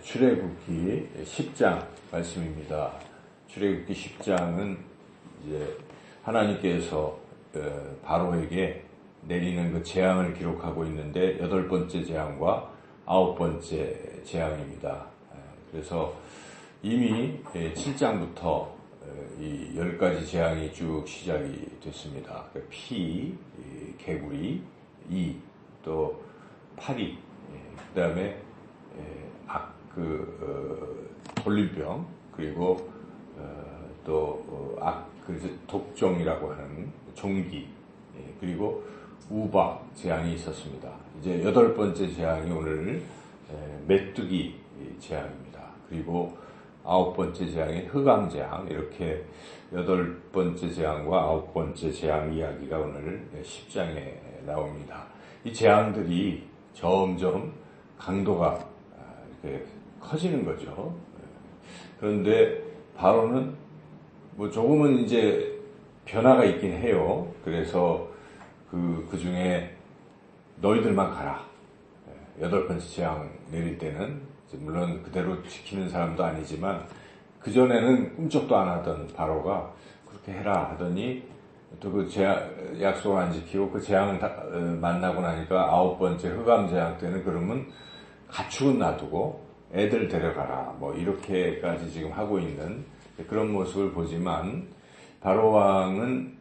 출애굽기 10장 말씀입니다. 출애굽기 10장은 이제 하나님께서 바로에게 내리는 그 재앙을 기록하고 있는데 8번째 재앙과 9번째 재앙입니다. 그래서 이미 7장부터 이 10가지 재앙이 쭉 시작이 됐습니다. 피, 개구리, 이, 또 파리, 그 다음에 돌림병, 그리고 또 독종이라고 하는 종기, 그리고 우박 재앙이 있었습니다. 이제 8번째 재앙이 오늘 메뚜기 재앙입니다. 그리고 9번째 재앙이 흑암 재앙, 이렇게 8번째 재앙과 9번째 재앙 이야기가 오늘 10장에 나옵니다. 이 재앙들이 점점 강도가 이렇게 커지는 거죠. 그런데 바로는 뭐 조금은 이제 변화가 있긴 해요. 그래서 그 중에 너희들만 가라. 8번째 재앙 내릴 때는 물론 그대로 지키는 사람도 아니지만 그전에는 꿈쩍도 안 하던 바로가 그렇게 해라 하더니 또 그 약속을 안 지키고 그 재앙을 만나고 나니까 9번째 흑암 재앙 때는 그러면 가축은 놔두고 애들 데려가라 뭐 이렇게까지 지금 하고 있는 그런 모습을 보지만 바로 왕은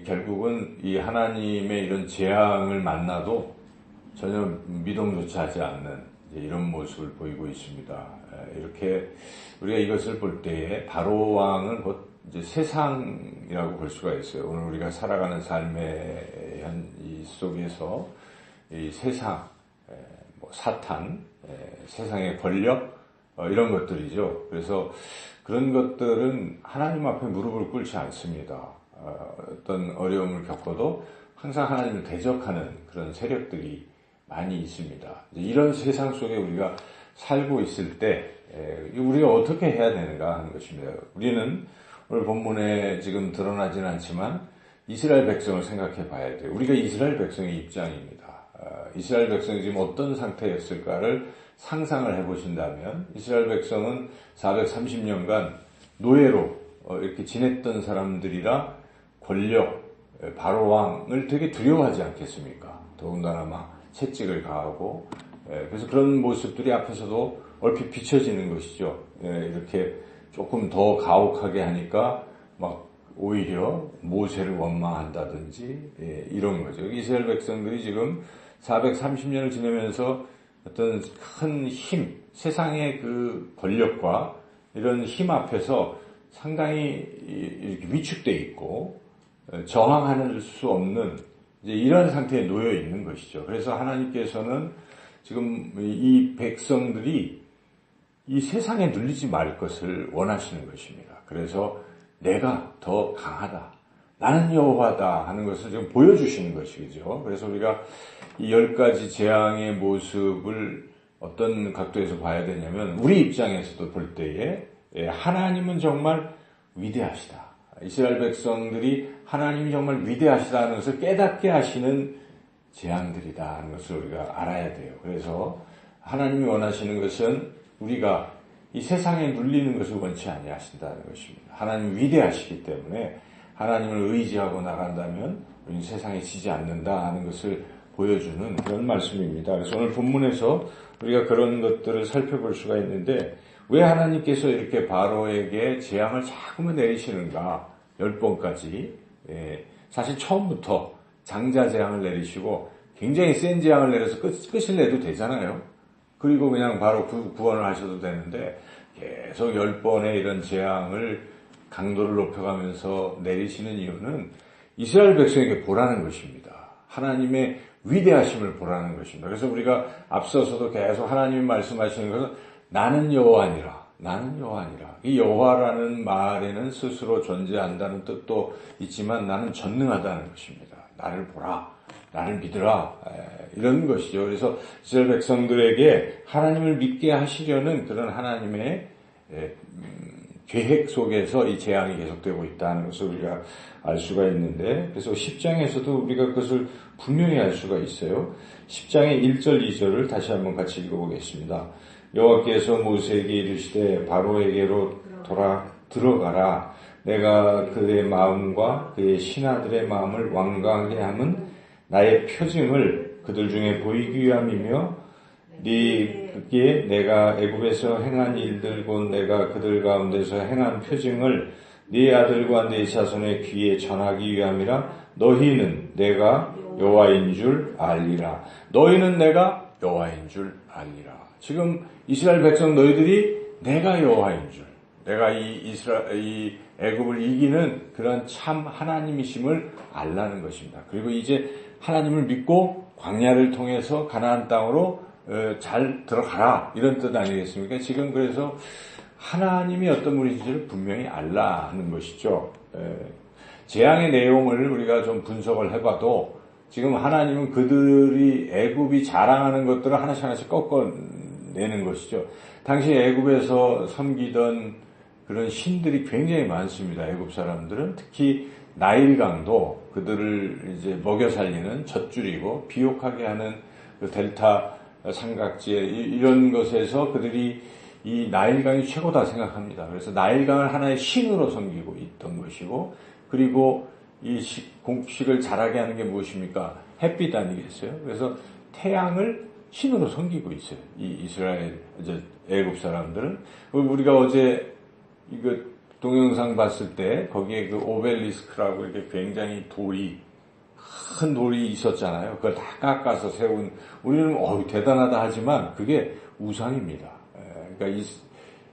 결국은 이 하나님의 이런 재앙을 만나도 전혀 미동조차 하지 않는 이런 모습을 보이고 있습니다. 이렇게 우리가 이것을 볼 때에 바로 왕은 곧 이제 세상이라고 볼 수가 있어요. 오늘 우리가 살아가는 삶의 이 속에서 이 세상, 사탄, 세상의 권력 이런 것들이죠. 그래서 그런 것들은 하나님 앞에 무릎을 꿇지 않습니다. 어떤 어려움을 겪어도 항상 하나님을 대적하는 그런 세력들이 많이 있습니다. 이런 세상 속에 우리가 살고 있을 때 우리가 어떻게 해야 되는가 하는 것입니다. 우리는 오늘 본문에 지금 드러나지는 않지만 이스라엘 백성을 생각해 봐야 돼요. 우리가 이스라엘 백성의 입장입니다. 이스라엘 백성이 지금 어떤 상태였을까를 상상을 해보신다면 이스라엘 백성은 430년간 노예로 이렇게 지냈던 사람들이라 권력, 바로 왕을 되게 두려워하지 않겠습니까? 더군다나 막 채찍을 가하고 그래서 그런 모습들이 앞에서도 얼핏 비춰지는 것이죠. 이렇게 조금 더 가혹하게 하니까 막 오히려 모세를 원망한다든지 이런 거죠. 이스라엘 백성들이 지금 430년을 지내면서 어떤 큰 힘, 세상의 그 권력과 이런 힘 앞에서 상당히 이렇게 위축돼 있고 저항할 수 없는 이제 이런 상태에 놓여 있는 것이죠. 그래서 하나님께서는 지금 이 백성들이 이 세상에 눌리지 말 것을 원하시는 것입니다. 그래서 내가 더 강하다. 나는 여호와다 하는 것을 좀 보여주시는 것이죠. 그래서 우리가 이 10가지 재앙의 모습을 어떤 각도에서 봐야 되냐면 우리 입장에서도 볼 때에 하나님은 정말 위대하시다. 이스라엘 백성들이 하나님이 정말 위대하시다는 것을 깨닫게 하시는 재앙들이다 하는 것을 우리가 알아야 돼요. 그래서 하나님이 원하시는 것은 우리가 이 세상에 눌리는 것을 원치 아니하신다는 것입니다. 하나님이 위대하시기 때문에 하나님을 의지하고 나간다면 우리는 세상에 지지 않는다 하는 것을 보여주는 그런 말씀입니다. 그래서 오늘 본문에서 우리가 그런 것들을 살펴볼 수가 있는데 왜 하나님께서 이렇게 바로에게 재앙을 자꾸만 내리시는가? 10번까지. 사실 처음부터 장자 재앙을 내리시고 굉장히 센 재앙을 내려서 끝을 내도 되잖아요. 그리고 그냥 바로 구원을 하셔도 되는데 계속 10번의 이런 재앙을 강도를 높여가면서 내리시는 이유는 이스라엘 백성에게 보라는 것입니다. 하나님의 위대하심을 보라는 것입니다. 그래서 우리가 앞서서도 계속 하나님이 말씀하시는 것은 나는 여호와니라. 나는 여호와니라. 이 여호와라는 말에는 스스로 존재한다는 뜻도 있지만 나는 전능하다는 것입니다. 나를 보라. 나를 믿으라. 이런 것이죠. 그래서 이스라엘 백성들에게 하나님을 믿게 하시려는 그런 하나님의 계획 속에서 이 재앙이 계속되고 있다는 것을 우리가 알 수가 있는데, 그래서 10장에서도 우리가 그것을 분명히 알 수가 있어요. 10장의 1절, 2절을 다시 한번 같이 읽어보겠습니다. 여호와께서 모세에게 이르시되 바로에게로 들어가라. 내가 그의 마음과 그의 신하들의 마음을 완강하게 함은 나의 표징을 그들 중에 보이기 위함이며 네게 내가 애굽에서 행한 일들 곧 내가 그들 가운데서 행한 표징을 네 아들과 네 자손의 귀에 전하기 위함이라. 너희는 내가 여호와인 줄 알리라. 너희는 내가 여호와인 줄 알리라. 지금 이스라엘 백성 너희들이 내가 여호와인 줄, 내가 이 애굽을 이기는 그런 참 하나님이심을 알라는 것입니다. 그리고 이제 하나님을 믿고 광야를 통해서 가나안 땅으로 잘 들어가라, 이런 뜻 아니겠습니까? 지금 그래서 하나님이 어떤 분이신지를 분명히 알라 하는 것이죠. 재앙의 내용을 우리가 좀 분석을 해봐도 지금 하나님은 그들이 애굽이 자랑하는 것들을 하나씩 하나씩 꺾어내는 것이죠. 당시 애굽에서 섬기던 그런 신들이 굉장히 많습니다. 애굽 사람들은 특히 나일강도 그들을 이제 먹여 살리는 젖줄이고 비옥하게 하는 그 델타 삼각지에 이런 것에서 그들이 이 나일강이 최고다 생각합니다. 그래서 나일강을 하나의 신으로 섬기고 있던 것이고, 그리고 이 곡식을 자라게 하는 게 무엇입니까? 햇빛 아니겠어요? 그래서 태양을 신으로 섬기고 있어요. 이 이스라엘, 이제 애굽 사람들은. 우리가 어제 이거 동영상 봤을 때 거기에 그 오벨리스크라고 이렇게 굉장히 큰 돌이 있었잖아요. 그걸 다 깎아서 세운, 우리는 대단하다 하지만 그게 우상입니다. 그러니까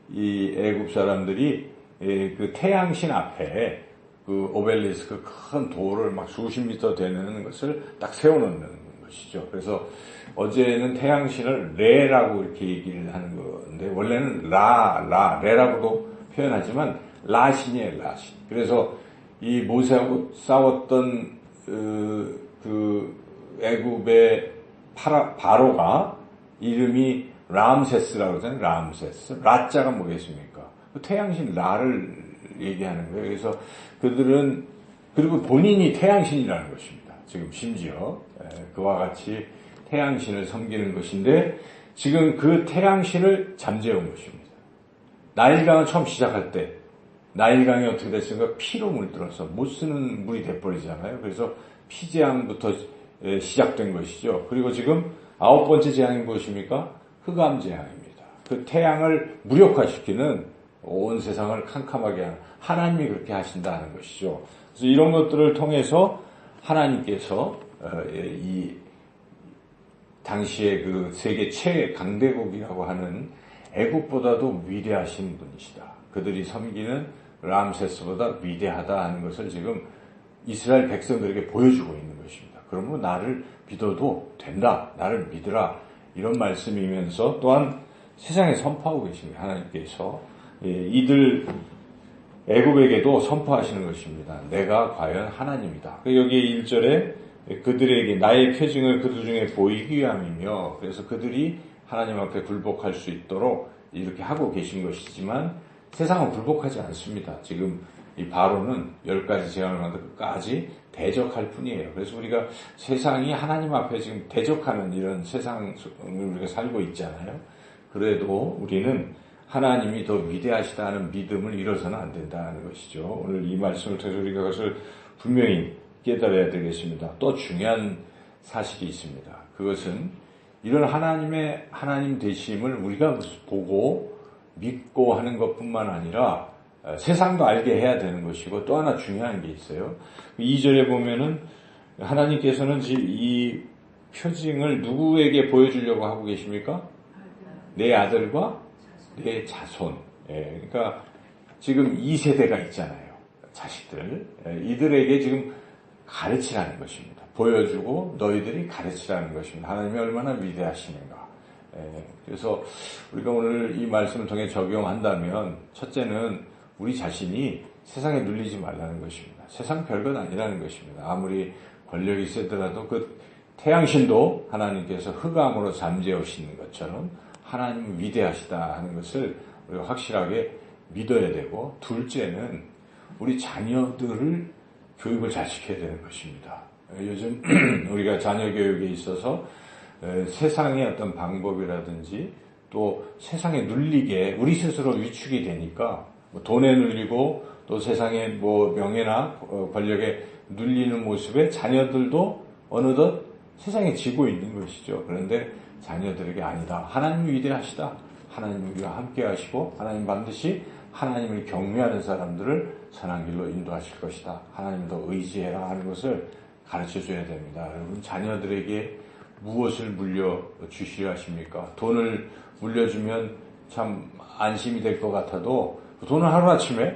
이 애굽 사람들이 그 태양신 앞에 그 오벨리스크 큰 돌을 막 수십 미터 되는 것을 딱 세워놓는 것이죠. 그래서 어제는 태양신을 레라고 이렇게 얘기를 하는 건데, 원래는 레라고도 표현하지만 라신이에요, 라신. 그래서 이 모세하고 싸웠던 그 애굽의 바로가 이름이 람세스라고 그러잖아요. 람세스. 라자가 뭐겠습니까? 그 태양신 라를 얘기하는 거예요. 그래서 그들은, 그리고 본인이 태양신이라는 것입니다. 지금 심지어 그와 같이 태양신을 섬기는 것인데, 지금 그 태양신을 잠재운 것입니다. 나일강을 처음 시작할 때 나일강이 어떻게 됐습니까? 피로 물들어서 못 쓰는 물이 돼버리잖아요. 그래서 피재앙부터 시작된 것이죠. 그리고 지금 9번째 재앙이 무엇입니까? 흑암재앙입니다. 그 태양을 무력화시키는, 온 세상을 캄캄하게 하는, 하나님이 그렇게 하신다는 것이죠. 그래서 이런 것들을 통해서 하나님께서 이 당시에 그 세계 최강대국이라고 하는 애국보다도 위대하신 분이시다. 그들이 섬기는 람세스보다 위대하다 하는 것을 지금 이스라엘 백성들에게 보여주고 있는 것입니다. 그러므로 나를 믿어도 된다. 나를 믿으라. 이런 말씀이면서 또한 세상에 선포하고 계십니다. 하나님께서 이들 애굽에게도 선포하시는 것입니다. 내가 과연 하나님이다. 여기 1절에 그들에게 나의 표징을 그들 중에 보이기 위함이며, 그래서 그들이 하나님 앞에 굴복할 수 있도록 이렇게 하고 계신 것이지만 세상은 굴복하지 않습니다. 지금 이 바로는 10가지 재앙을 만들 끝까지 대적할 뿐이에요. 그래서 우리가 세상이 하나님 앞에 지금 대적하는 이런 세상을 우리가 살고 있잖아요. 그래도 우리는 하나님이 더 위대하시다는 믿음을 잃어서는 안 된다는 것이죠. 오늘 이 말씀을 통해서 우리가 그것을 분명히 깨달아야 되겠습니다. 또 중요한 사실이 있습니다. 그것은 이런 하나님 되심을 우리가 보고 믿고 하는 것뿐만 아니라 세상도 알게 해야 되는 것이고, 또 하나 중요한 게 있어요. 2절에 보면은 하나님께서는 이 표징을 누구에게 보여주려고 하고 계십니까? 내 아들과 내 자손. 그러니까 지금 2세대가 있잖아요. 자식들. 이들에게 지금 가르치라는 것입니다. 보여주고 너희들이 가르치라는 것입니다. 하나님이 얼마나 위대하시는가. 그래서 우리가 오늘 이 말씀을 통해 적용한다면, 첫째는 우리 자신이 세상에 눌리지 말라는 것입니다. 세상 별것 아니라는 것입니다. 아무리 권력이 세더라도 그 태양신도 하나님께서 흑암으로 잠재우시는 것처럼 하나님은 위대하시다 하는 것을 우리가 확실하게 믿어야 되고, 둘째는 우리 자녀들을 교육을 잘 시켜야 되는 것입니다. 요즘 우리가 자녀 교육에 있어서 세상의 어떤 방법이라든지 또 세상에 눌리게 우리 스스로 위축이 되니까 돈에 눌리고 또 세상의 명예나 권력에 눌리는 모습에 자녀들도 어느덧 세상에 지고 있는 것이죠. 그런데 자녀들에게 아니다. 하나님 위대하시다. 하나님 우리와 함께 하시고 하나님 반드시 하나님을 경외하는 사람들을 선한 길로 인도하실 것이다. 하나님을 더 의지해라 하는 것을 가르쳐줘야 됩니다. 여러분 자녀들에게 무엇을 물려주시려 하십니까? 돈을 물려주면 참 안심이 될 것 같아도 그 돈은 하루아침에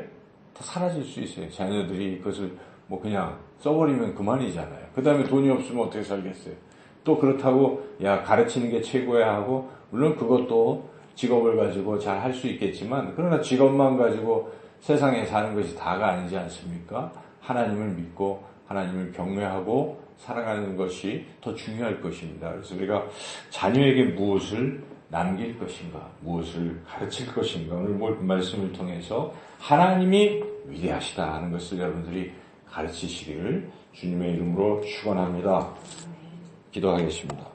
다 사라질 수 있어요. 자녀들이 그것을 그냥 써버리면 그만이잖아요. 그 다음에 돈이 없으면 어떻게 살겠어요? 또 그렇다고 가르치는 게 최고야 하고 물론 그것도 직업을 가지고 잘 할 수 있겠지만 그러나 직업만 가지고 세상에 사는 것이 다가 아니지 않습니까? 하나님을 믿고 하나님을 경외하고 살아가는 것이 더 중요할 것입니다. 그래서 우리가 자녀에게 무엇을 남길 것인가, 무엇을 가르칠 것인가, 오늘 말씀을 통해서 하나님이 위대하시다 하는 것을 여러분들이 가르치시기를 주님의 이름으로 축원합니다. 기도하겠습니다.